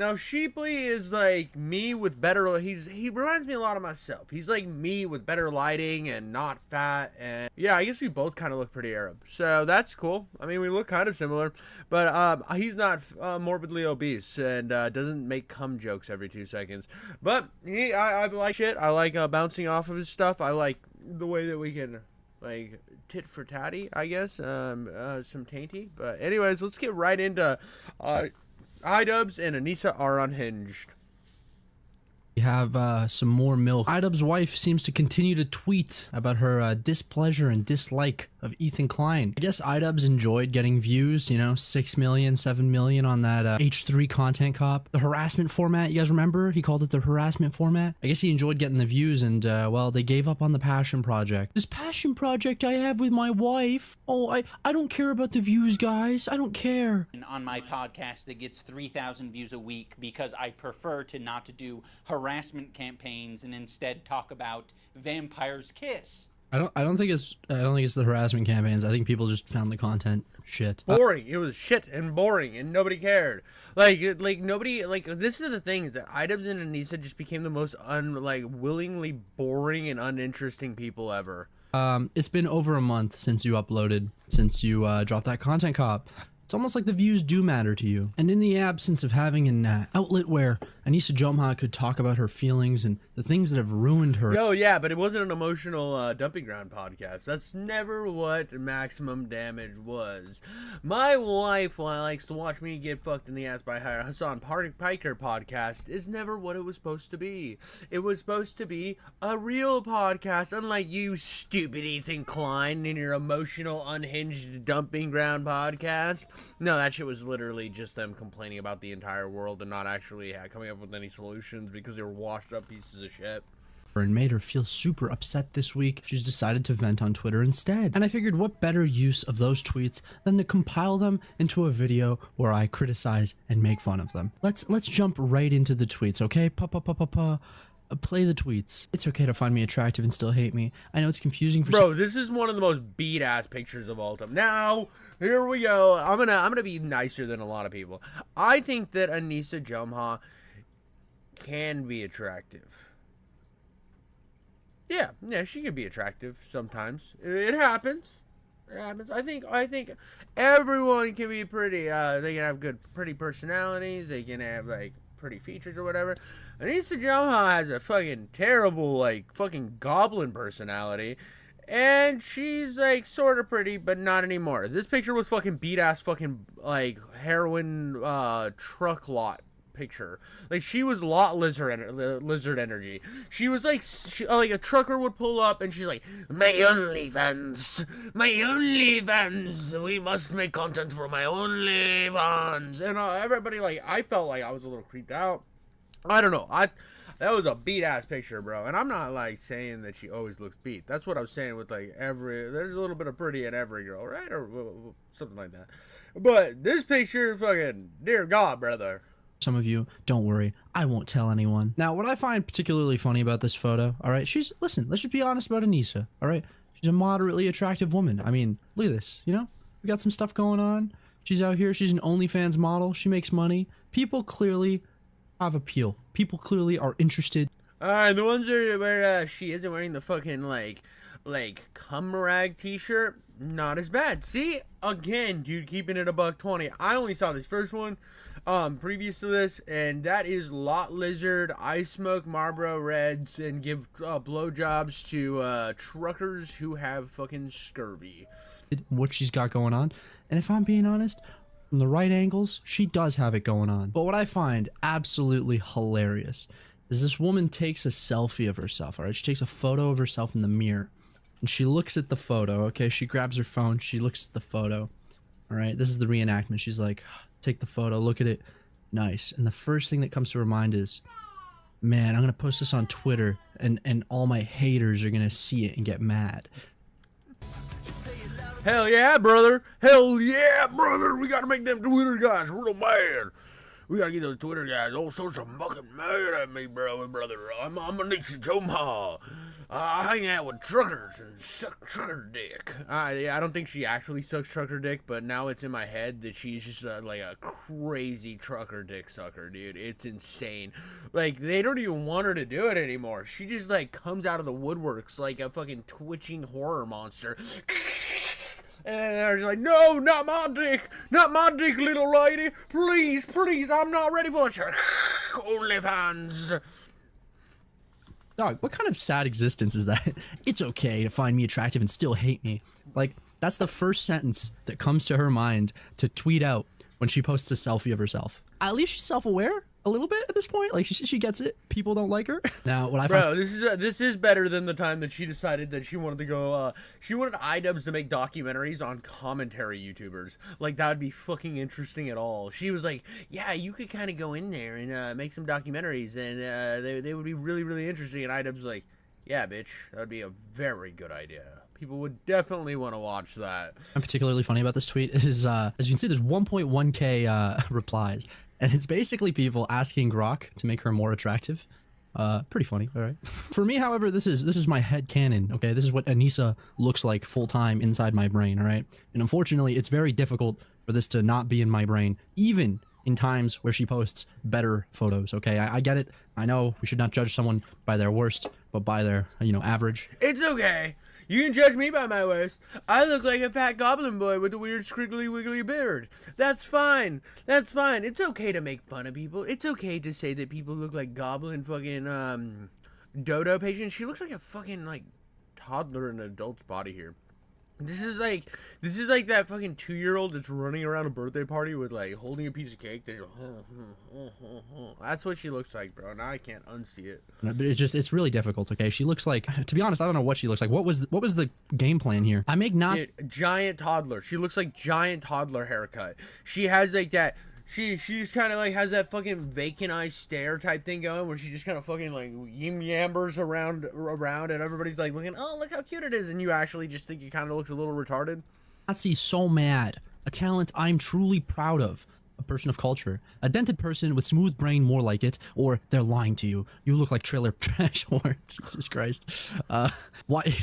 Now, Sheeply is like me with better. He reminds me a lot of myself. He's like me with better lighting and not fat. And yeah, I guess we both kind of look pretty Arab, so that's cool. I mean, we look kind of similar, but he's not morbidly obese and doesn't make cum jokes every 2 seconds. But I like shit. I like bouncing off of his stuff. I like the way that we can like tit for tatty, I guess. Some tainty. But anyways, let's get right into Idubbbz and Anissa are unhinged. We have some more milk. Idubbbz's wife seems to continue to tweet about her displeasure and dislike of Ethan Klein. I guess Idubbbz enjoyed getting views, you know, 6 million, 7 million on that H3 content cop. The harassment format, you guys remember? He called it the harassment format. I guess he enjoyed getting the views and, well, they gave up on the passion project. This passion project I have with my wife. Oh, I don't care about the views, guys. I don't care. On my podcast that gets 3,000 views a week because I prefer to not do harassment campaigns and instead talk about Vampire's Kiss. I don't think it's the harassment campaigns. I think people just found the content shit. Boring. It was shit and boring and nobody cared. Like nobody, like, this is the thing, is that Idubbbz and Anissa just became the most willingly boring and uninteresting people ever. It's been over a month since you dropped that content cop. It's almost like the views do matter to you. And in the absence of having an outlet where Anissa Jomha could talk about her feelings and the things that have ruined her. Oh yeah, but it wasn't an emotional dumping ground podcast. That's never what Maximum Damage was. My wife, while likes to watch me get fucked in the ass by Hasan Piker podcast, is never what it was supposed to be. It was supposed to be a real podcast, unlike you stupid Ethan Klein and your emotional unhinged dumping ground podcast. No, that shit was literally just them complaining about the entire world and not actually coming up with any solutions because they were washed up pieces of shit. And made her feel super upset this week. She's decided to vent on Twitter instead. And I figured what better use of those tweets than to compile them into a video where I criticize and make fun of them. Let's jump right into the tweets, okay? Play the tweets. It's okay to find me attractive and still hate me. I know it's confusing for Bro, this is one of the most beat ass pictures of all time. Now, here we go. I'm gonna be nicer than a lot of people. I think that Anissa Jomha can be attractive. Yeah, she can be attractive sometimes. It happens. It happens. I think everyone can be pretty. They can have good, pretty personalities. They can have like pretty features or whatever. Anissa Jomha has a fucking terrible, like, fucking goblin personality. And she's, like, sort of pretty, but not anymore. This picture was fucking beat-ass fucking, like, heroin truck lot picture. Like, she was lot lizard energy. She was like, like a trucker would pull up and she's like, my OnlyFans, we must make content for my OnlyFans. And everybody, like, I felt like I was a little creeped out. I don't know. That was a beat ass picture, bro. And I'm not like saying that she always looks beat. That's what I was saying with like there's a little bit of pretty in every girl, right? Or something like that. But this picture, fucking, dear God, brother. some of you, don't worry, I won't tell anyone. Now, what I find particularly funny about this photo, all right, listen, let's just be honest about Anissa, all right? She's a moderately attractive woman. I mean, look at this, you know? We got some stuff going on. She's out here, she's an OnlyFans model, she makes money. People clearly have appeal. People clearly are interested. Alright, the ones where she isn't wearing the fucking, like cum rag t-shirt, not as bad. See, again, dude, keeping it $120. I only saw this first one previous to this, and that is Lot Lizard. I smoke Marlboro Reds and give blowjobs to truckers who have fucking scurvy. What she's got going on, and if I'm being honest, from the right angles, she does have it going on. But what I find absolutely hilarious is this woman takes a selfie of herself, all right? She takes a photo of herself in the mirror, and she looks at the photo, okay? She grabs her phone, she looks at the photo, all right? This is the reenactment. She's like, take the photo, look at it, nice. And the first thing that comes to her mind is, man, I'm gonna post this on Twitter, and all my haters are gonna see it and get mad. Hell yeah, brother. Hell yeah, brother. We gotta make them Twitter guys real mad. We gotta get those Twitter guys all sorts of fucking mad at me, brother. I'm Anisha Joma. I hang out with truckers and suck trucker dick. I don't think she actually sucks trucker dick, but now it's in my head that she's just like a crazy trucker dick sucker, dude. It's insane. Like, they don't even want her to do it anymore. She just, like, comes out of the woodworks like a fucking twitching horror monster. And they're just like, no, not my dick, little lady. Please, I'm not ready for it. OnlyFans. Dog, what kind of sad existence is that? It's okay to find me attractive and still hate me. Like, that's the first sentence that comes to her mind to tweet out when she posts a selfie of herself. At least she's self-aware a little bit at this point. Like, she gets it. People don't like her. Now, what I Bro, this is better than the time that she decided that she wanted to go, she wanted Idubbbz to make documentaries on commentary YouTubers. Like, that would be fucking interesting at all. She was like, yeah, you could kind of go in there and make some documentaries, and they would be really, really interesting. And Idubbbz was like, yeah, bitch, that would be a very good idea. People would definitely want to watch that. I'm particularly funny about this tweet is, as you can see, there's 1.1k replies. And it's basically people asking Grok to make her more attractive. Pretty funny, all right. For me, however, this is my head canon, okay? This is what Anissa looks like full-time inside my brain, all right? And unfortunately, it's very difficult for this to not be in my brain, even in times where she posts better photos, okay? I get it. I know we should not judge someone by their worst, but by their, average. It's okay. You can judge me by my worst. I look like a fat goblin boy with a weird scriggly wiggly beard. That's fine. That's fine. It's okay to make fun of people. It's okay to say that people look like goblin fucking dodo patients. She looks like a fucking like toddler in an adult's body here. This is like that fucking 2-year-old that's running around a birthday party with like holding a piece of cake. That's what she looks like, bro. Now I can't unsee it. But it's really difficult. Okay, she looks like, to be honest, I don't know what she looks like. What was the game plan here? I make not giant toddler. She looks like giant toddler haircut. She has like that. She's kind of like has that fucking vacant eye stare type thing going where she just kind of fucking like yambers around and everybody's like looking, oh, look how cute it is, and you actually just think it kind of looks a little retarded. Nazi so mad. A talent I'm truly proud of. A person of culture. A dented person with smooth brain, more like it, or they're lying to you. You look like trailer trash horn. Jesus Christ. Why?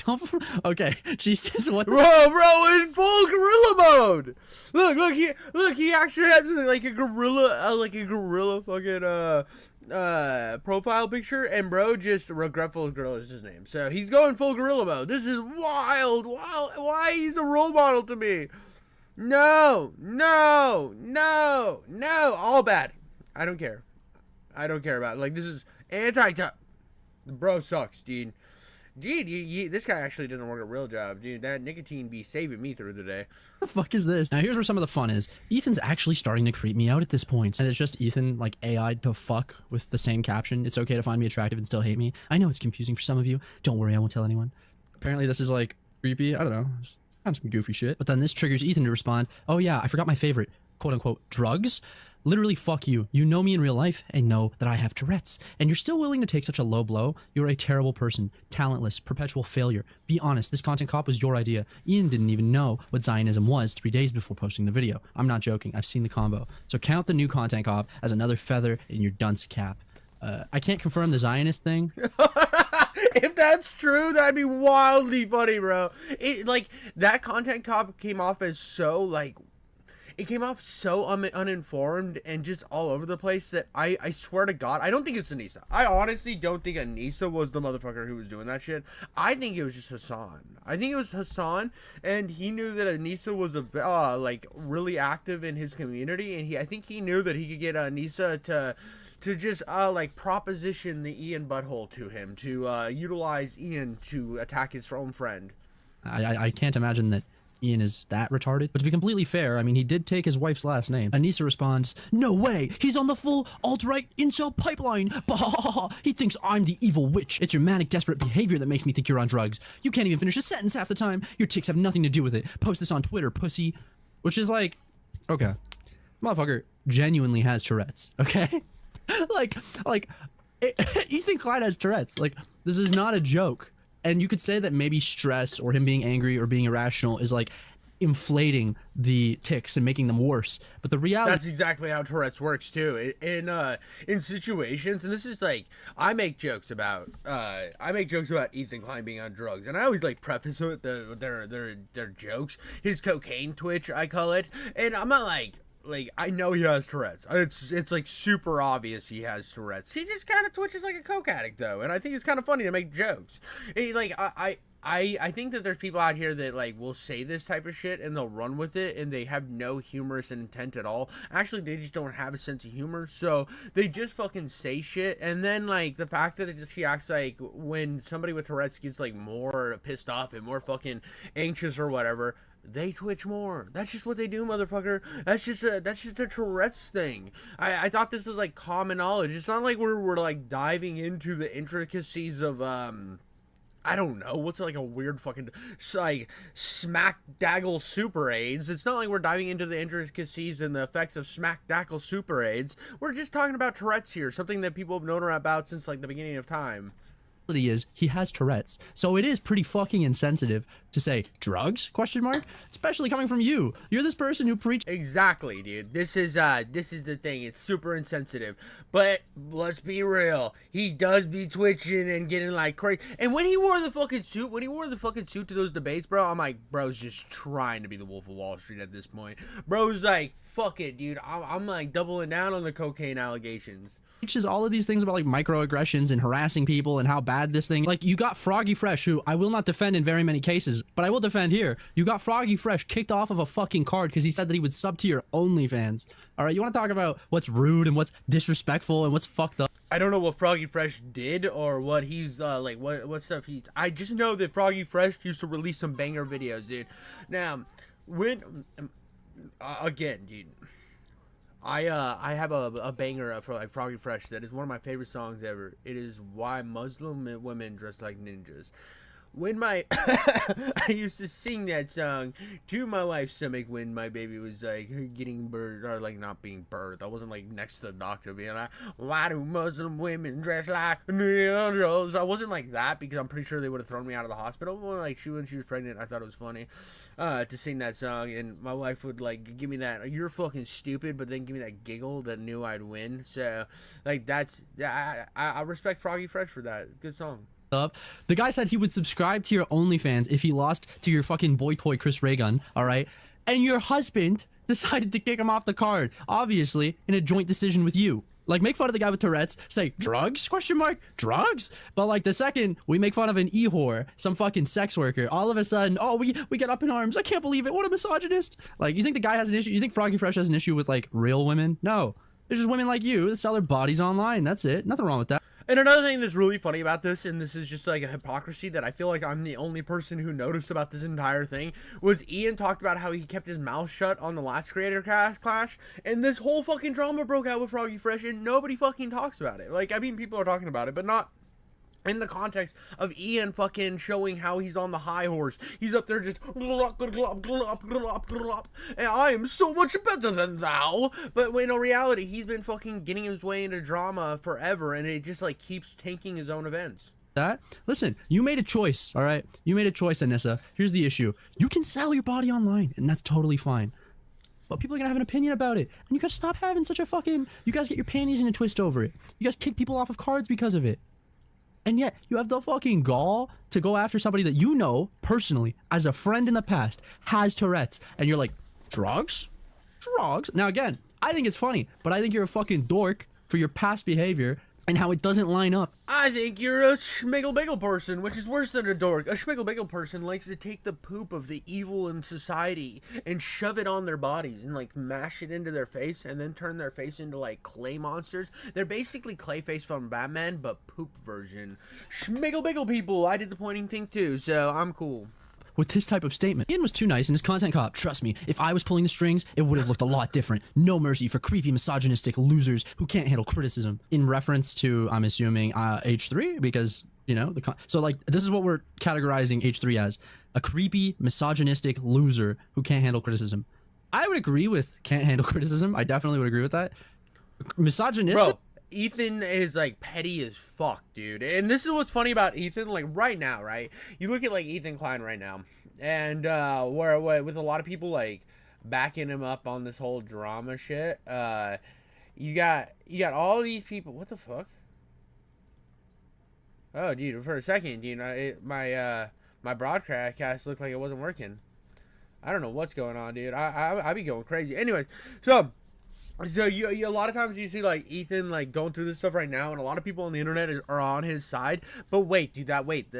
Okay, she says what? Bro, in full gorilla mode. Look, he actually has like a gorilla fucking profile picture, and bro, just regretful gorilla is his name. So he's going full gorilla mode. This is wild. Wow, why he's a role model to me? No, all bad. I don't care about it. Like, this is anti-top. Bro sucks, dude. Dude, this guy actually doesn't work a real job, dude. That nicotine be saving me through the day. What the fuck is this? Now, here's where some of the fun is. Ethan's actually starting to creep me out at this point. And it's just Ethan, like, AI'd to fuck with the same caption. It's okay to find me attractive and still hate me. I know it's confusing for some of you. Don't worry, I won't tell anyone. Apparently, this is, like, creepy. I don't know. Some goofy shit. But then this triggers Ethan to respond, oh yeah, I forgot my favorite, quote unquote, drugs? Literally, fuck you. You know me in real life and know that I have Tourette's. And you're still willing to take such a low blow? You're a terrible person. Talentless. Perpetual failure. Be honest, this content cop was your idea. Ian didn't even know what Zionism was 3 days before posting the video. I'm not joking. I've seen the combo. So count the new content cop as another feather in your dunce cap. I can't confirm the Zionist thing. If that's true, that'd be wildly funny, bro. Like, that content cop came off as so, like, it came off so uninformed and just all over the place that I swear to God, I don't think it's Anissa. I honestly don't think Anissa was the motherfucker who was doing that shit. I think it was just Hasan. I think it was Hasan, and he knew that Anissa was like, really active in his community, and I think he knew that he could get Anissa to just like proposition the Ian butthole to him, to utilize Ian to attack his own friend. I can't imagine that Ian is that retarded. But to be completely fair, I mean, he did take his wife's last name. Anissa responds, no way, he's on the full alt-right incel pipeline. Bah, he thinks I'm the evil witch. It's your manic, desperate behavior that makes me think you're on drugs. You can't even finish a sentence half the time. Your tics have nothing to do with it. Post this on Twitter, pussy. Which is like, okay, motherfucker genuinely has Tourette's, okay? like, you think Klein has Tourette's? Like, this is not a joke. And you could say that maybe stress or him being angry or being irrational is like inflating the tics and making them worse. But the reality, that's exactly how Tourette's works too. In situations, and this is like, I make jokes about Ethan Klein being on drugs, and I always like preface it with their jokes. His cocaine twitch, I call it, and I'm not like I know he has Tourette's. It's like super obvious he has Tourette's. He just kind of twitches like a coke addict though, and I think it's kind of funny to make jokes. I think that there's people out here that like will say this type of shit and they'll run with it and they have no humorous intent at all. Actually, they just don't have a sense of humor, so they just fucking say shit. And then like the fact that she acts like when somebody with Tourette's gets like more pissed off and more fucking anxious or whatever, they twitch more. That's just what they do, motherfucker. That's just a Tourette's thing. I thought this was like common knowledge. It's not like we're like diving into the intricacies of I don't know, what's like a weird fucking like smack daggle super AIDS. It's not like we're diving into the intricacies and the effects of smack daggle super AIDS. We're just talking about Tourette's here, something that people have known about since like the beginning of time. is he has Tourette's, so it is pretty fucking insensitive to say drugs, question mark, especially coming from you. You're this person who preach. Exactly, dude. This is the thing. It's super insensitive, but let's be real, he does be twitching and getting like crazy. And when he wore the fucking suit to those debates, bro, I'm like, bro's just trying to be the Wolf of Wall Street at this point. Bro's like, fuck it, dude, I'm like doubling down on the cocaine allegations. Teaches all of these things about like microaggressions and harassing people and how bad this thing, like, you got Froggy Fresh, who I will not defend in very many cases, but I will defend here. You got Froggy Fresh kicked off of a fucking card because he said that he would sub to your OnlyFans. All right, you want to talk about what's rude and what's disrespectful and what's fucked up? I don't know what Froggy Fresh did or what he's like what stuff he's. I just know that Froggy Fresh used to release some banger videos, dude. Now, when again, dude, I have a banger for like Froggy Fresh that is one of my favorite songs ever. It is Why Muslim Women Dress Like Ninjas. When I used to sing that song to my wife's stomach when my baby was like getting birthed, or like not being birthed. I wasn't like next to the doctor being like, why do Muslim women dress like ninjas? I wasn't like that because I'm pretty sure they would have thrown me out of the hospital. Well, like when she was pregnant, I thought it was funny to sing that song, and my wife would like give me that "you're fucking stupid," but then give me that giggle that knew I'd win. So like that's I respect Froggy Fresh for that. Good song. Up. The guy said he would subscribe to your OnlyFans if he lost to your fucking boy toy Chris Raygun, all right? And your husband decided to kick him off the card, obviously in a joint decision with you. Like, make fun of the guy with Tourette's, say drugs, question mark, drugs. But like the second we make fun of an e-whore, some fucking sex worker, all of a sudden, oh, we get up in arms. I can't believe it. What a misogynist. Like, you think the guy has an issue? You think Froggy Fresh has an issue with like real women? No, there's just women like you that sell their bodies online. That's it. Nothing wrong with that. And another thing that's really funny about this, and this is just like a hypocrisy that I feel like I'm the only person who noticed about this entire thing, was Ian talked about how he kept his mouth shut on the last Creator Clash, and this whole fucking drama broke out with Froggy Fresh, and nobody fucking talks about it. Like, I mean, people are talking about it, but not in the context of Ian fucking showing how he's on the high horse. He's up there just glop, glop, glop, glop, glop, and I am so much better than thou. But in reality, he's been fucking getting his way into drama forever, and it just like keeps tanking his own events. That, listen, you made a choice, all right? You made a choice, Anissa. Here's the issue. You can sell your body online, and that's totally fine. But people are gonna have an opinion about it, and you gotta stop having such a fucking, you guys get your panties in a twist over it. You guys kick people off of cards because of it. And yet, you have the fucking gall to go after somebody that you know, personally, as a friend in the past, has Tourette's. And you're like, drugs? Drugs? Now again, I think it's funny, but I think you're a fucking dork for your past behavior and how it doesn't line up. I think you're a schmiggle-biggle person, which is worse than a dork. A schmiggle-biggle person likes to take the poop of the evil in society and shove it on their bodies and like mash it into their face and then turn their face into like clay monsters. They're basically Clayface from Batman, but poop version. Schmiggle-biggle people. I did the pointing thing too, so I'm cool with this type of statement. Ian was too nice in his content cop. Trust me, if I was pulling the strings, it would have looked a lot different. No mercy for creepy, misogynistic losers who can't handle criticism. In reference to, I'm assuming, H3, because, you know, so like, this is what we're categorizing H3 as. A creepy, misogynistic loser who can't handle criticism. I would agree with can't handle criticism. I definitely would agree with that. Misogynistic? Bro, Ethan is like petty as fuck, dude. And this is what's funny about Ethan. Like right now, right? You look at like Ethan Klein right now. and where with a lot of people like backing him up on this whole drama shit. You got all these people. What the fuck? Oh, dude, for a second, my broadcast looked like it wasn't working. I don't know what's going on, dude. I be going crazy. Anyways, so you a lot of times you see like Ethan like going through this stuff right now, and a lot of people on the internet are on his side. But wait, dude,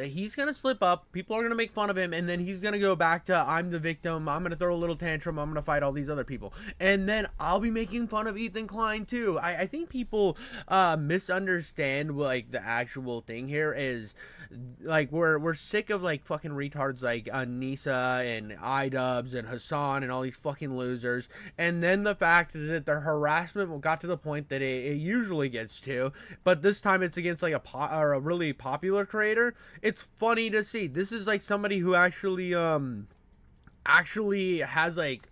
he's gonna slip up. People are gonna make fun of him, and then he's gonna go back to I'm the victim. I'm gonna throw a little tantrum. I'm gonna fight all these other people, and then I'll be making fun of Ethan Klein too. I think people misunderstand like the actual thing here is like we're sick of like fucking retards like Nisa and Idubbbz and Hasan and all these fucking losers, and then the fact that their harassment got to the point that it usually gets to, but this time it's against like a really popular creator. It's funny to see. This is like somebody who actually has like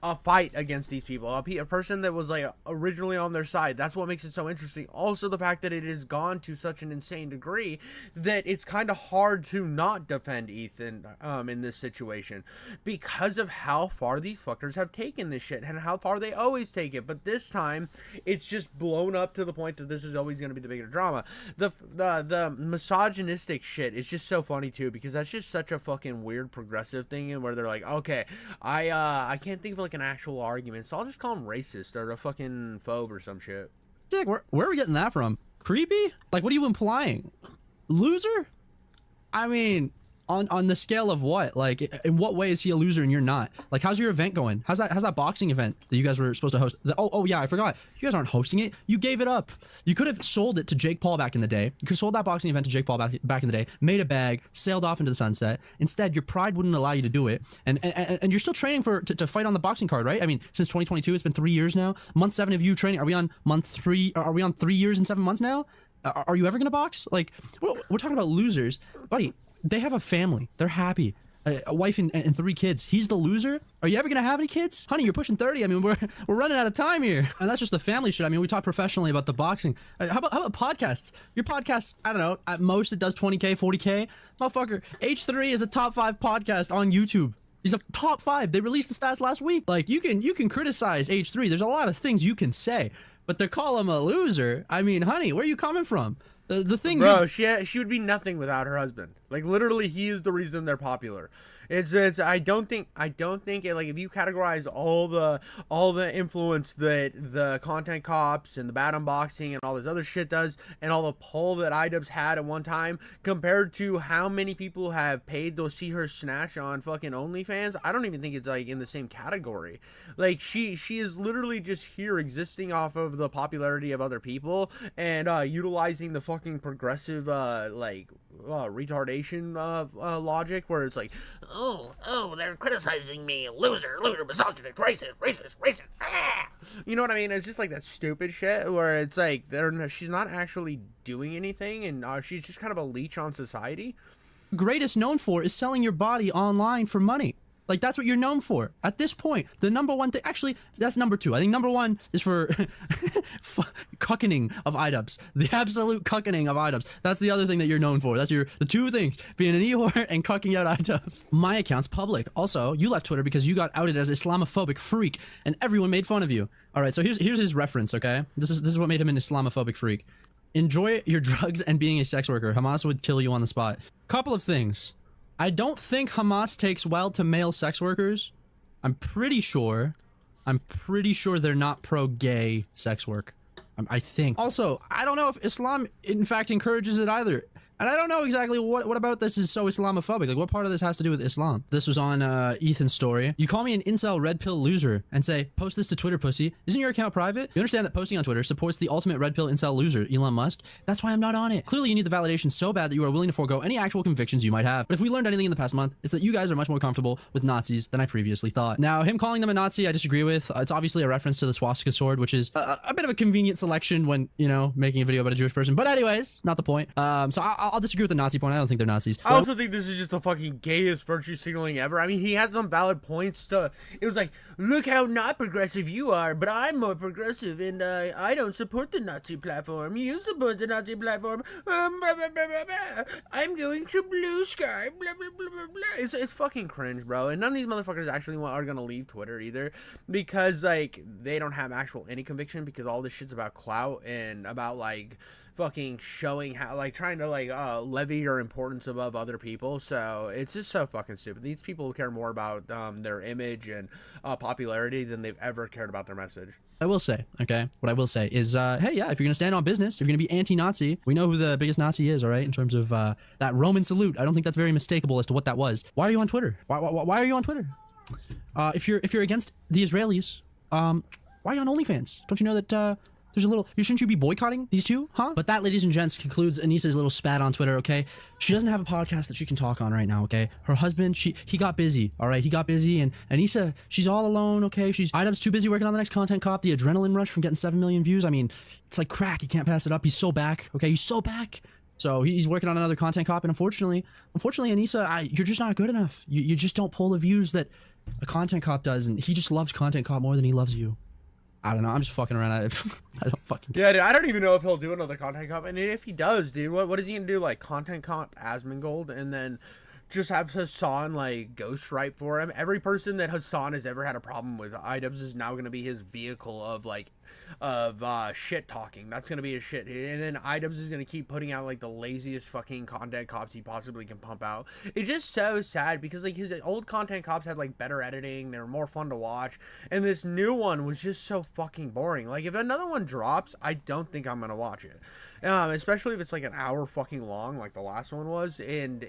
a fight against these people, a person that was like originally on their side. That's what makes it so interesting. Also, the fact that it has gone to such an insane degree that it's kind of hard to not defend Ethan in this situation because of how far these fuckers have taken this shit and how far they always take it. But this time it's just blown up to the point that this is always going to be the bigger drama. The misogynistic shit is just so funny too, because that's just such a fucking weird progressive thing, and where they're like, okay, I can't think of like an actual argument, so I'll just call him racist or a fucking phobe or some shit. Dick, where are we getting that from? Creepy? Like, what are you implying? Loser? I mean, on the scale of what? Like, in what way is he a loser and you're not? Like, how's your event going? How's that boxing event that you guys were supposed to host? Oh yeah, I forgot. You guys aren't hosting it. You gave it up. You could have sold it to Jake Paul back in the day. You could have sold that boxing event to Jake Paul back in the day, made a bag, sailed off into the sunset. Instead, your pride wouldn't allow you to do it. And you're still training to fight on the boxing card, right? I mean, since 2022, it's been 3 years now. Month 7 of you training. Are we on month 3? Are we on 3 years and 7 months now? Are you ever gonna box? Like, we're talking about losers, buddy. They have a family. They're happy. A wife and 3 kids. He's the loser? Are you ever gonna have any kids? Honey, you're pushing 30. I mean, we're running out of time here. And that's just the family shit. I mean, we talk professionally about the boxing. How about podcasts? Your podcast, I don't know, at most it does 20K, 40K. Motherfucker, H3 is a top 5 podcast on YouTube. He's a top 5. They released the stats last week. Like, you can criticize H3. There's a lot of things you can say. But to call him a loser, I mean, honey, where are you coming from? The thing, bro, she would be nothing without her husband. Like, literally, he is the reason they're popular. It's I don't think it, like, if you categorize all the influence that the content cops and the bad unboxing and all this other shit does, and all the pull that Idubbbz had at one time compared to how many people have paid to see her snatch on fucking OnlyFans, I don't even think it's like in the same category. Like, she is literally just here existing off of the popularity of other people and utilizing the fucking progressive retardation logic, where it's like, oh, they're criticizing me, loser, misogynist, racist. Ah! You know what I mean? It's just like that stupid shit where it's like she's not actually doing anything, and she's just kind of a leech on society. Greatest known for is selling your body online for money. Like, that's what you're known for. At this point, the number one thing... Actually, that's number 2. I think number 1 is for cuckening of Idubbbz. The absolute cuckening of Idubbbz. That's the other thing that you're known for. That's the 2 things. Being an e-whore and cucking out Idubbbz. My account's public. Also, you left Twitter because you got outed as Islamophobic freak, and everyone made fun of you. All right, so here's his reference, okay? This is what made him an Islamophobic freak. Enjoy your drugs and being a sex worker. Hamas would kill you on the spot. Couple of things. I don't think Hamas takes well to male sex workers. I'm pretty sure they're not pro-gay sex work. I think. Also, I don't know if Islam, in fact, encourages it either. And I don't know exactly what about this is so Islamophobic. Like, what part of this has to do with Islam? This was on Ethan's story. You call me an incel red pill loser and say, post this to Twitter, pussy. Isn't your account private? You understand that posting on Twitter supports the ultimate red pill incel loser, Elon Musk? That's why I'm not on it. Clearly, you need the validation so bad that you are willing to forego any actual convictions you might have. But if we learned anything in the past month, it's that you guys are much more comfortable with Nazis than I previously thought. Now, him calling them a Nazi, I disagree with. It's obviously a reference to the swastika sword, which is a bit of a convenient selection when, you know, making a video about a Jewish person. But anyways, not the point. So I'll disagree with the Nazi point. I don't think they're Nazis. I also think this is just the fucking gayest virtue signaling ever. I mean, he had some valid points to. It was like, look how not progressive you are, but I'm more progressive, and I don't support the Nazi platform. You support the Nazi platform. Blah, blah, blah, blah, blah. I'm going to blue sky. Blah, blah, blah, blah, blah. It's fucking cringe, bro. And none of these motherfuckers actually are gonna leave Twitter either, because like they don't have actual any conviction, because all this shit's about clout and about like fucking showing how, like, trying to like levy your importance above other people. So it's just so fucking stupid. These people care more about their image and popularity than they've ever cared about their message. I will say, okay, what I will say is, hey, yeah, if you're gonna stand on business, if you're gonna be anti-Nazi, we know who the biggest Nazi is, all right, in terms of that Roman salute. I don't think that's very mistakable as to what that was. Why are you on Twitter? Why are you on Twitter? If you're against the Israelis, why are you on OnlyFans? Don't you know that there's a little, shouldn't you be boycotting these two, huh? But that, ladies and gents, concludes Anissa's little spat on Twitter, okay? She doesn't have a podcast that she can talk on right now, okay? Her husband, he got busy, all right? He got busy, and Anissa, she's all alone, okay? Idubbbz too busy working on the next content cop, the adrenaline rush from getting 7 million views. I mean, it's like crack, he can't pass it up. He's so back, okay? He's so back. So he's working on another content cop, and unfortunately, Anissa, you're just not good enough. You just don't pull the views that a content cop does, and he just loves content cop more than he loves you. I don't know. I'm just fucking around. I don't fucking. Yeah, dude, I don't even know if he'll do another content comp. And if he does, dude, what is he gonna do? Like content comp Asmongold, and then just have Hasan like ghostwrite for him. Every person that Hasan has ever had a problem with, Idubbbz is now gonna be his vehicle of shit talking. That's gonna be his shit. And then Idubbbz is gonna keep putting out like the laziest fucking content cops he possibly can pump out. It's just so sad, because like his old content cops had like better editing, they were more fun to watch, and this new one was just so fucking boring. Like if another one drops, I don't think I'm gonna watch it. Especially if it's like an hour fucking long, like the last one was, and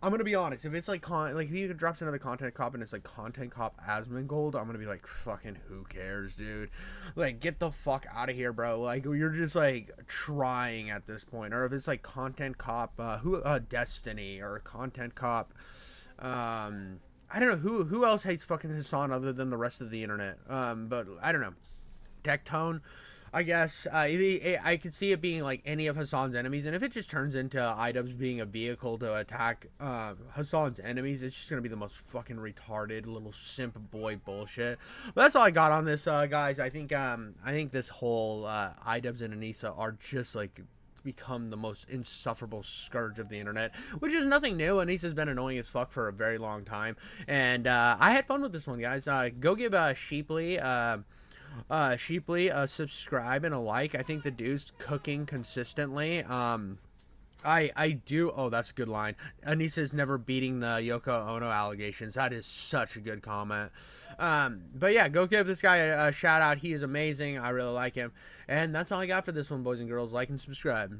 I'm gonna be honest. If it's like if he drops another content cop and it's like content cop Asmongold, I'm gonna be like, fucking who cares, dude? Like, get the fuck out of here, bro. Like, you're just like trying at this point. Or if it's like content cop Destiny, or content cop I don't know who else hates fucking Hasan other than the rest of the internet. But I don't know. Dectone, I guess. I could see it being like any of Hasan's enemies, and if it just turns into Idubbbz being a vehicle to attack Hasan's enemies, it's just gonna be the most fucking retarded little simp boy bullshit. But that's all I got on this, guys. I think this whole Idubbbz and Anissa are just like become the most insufferable scourge of the internet, which is nothing new. Anissa's been annoying as fuck for a very long time, and I had fun with this one, guys. Go give Sheeply a subscribe and a like. I think the dude's cooking consistently. I do. Oh, that's a good line. Anissa's never beating the Yoko Ono allegations. That is such a good comment. But yeah, go give this guy a shout out. He is amazing. I really like him. And that's all I got for this one, boys and girls. Like and subscribe.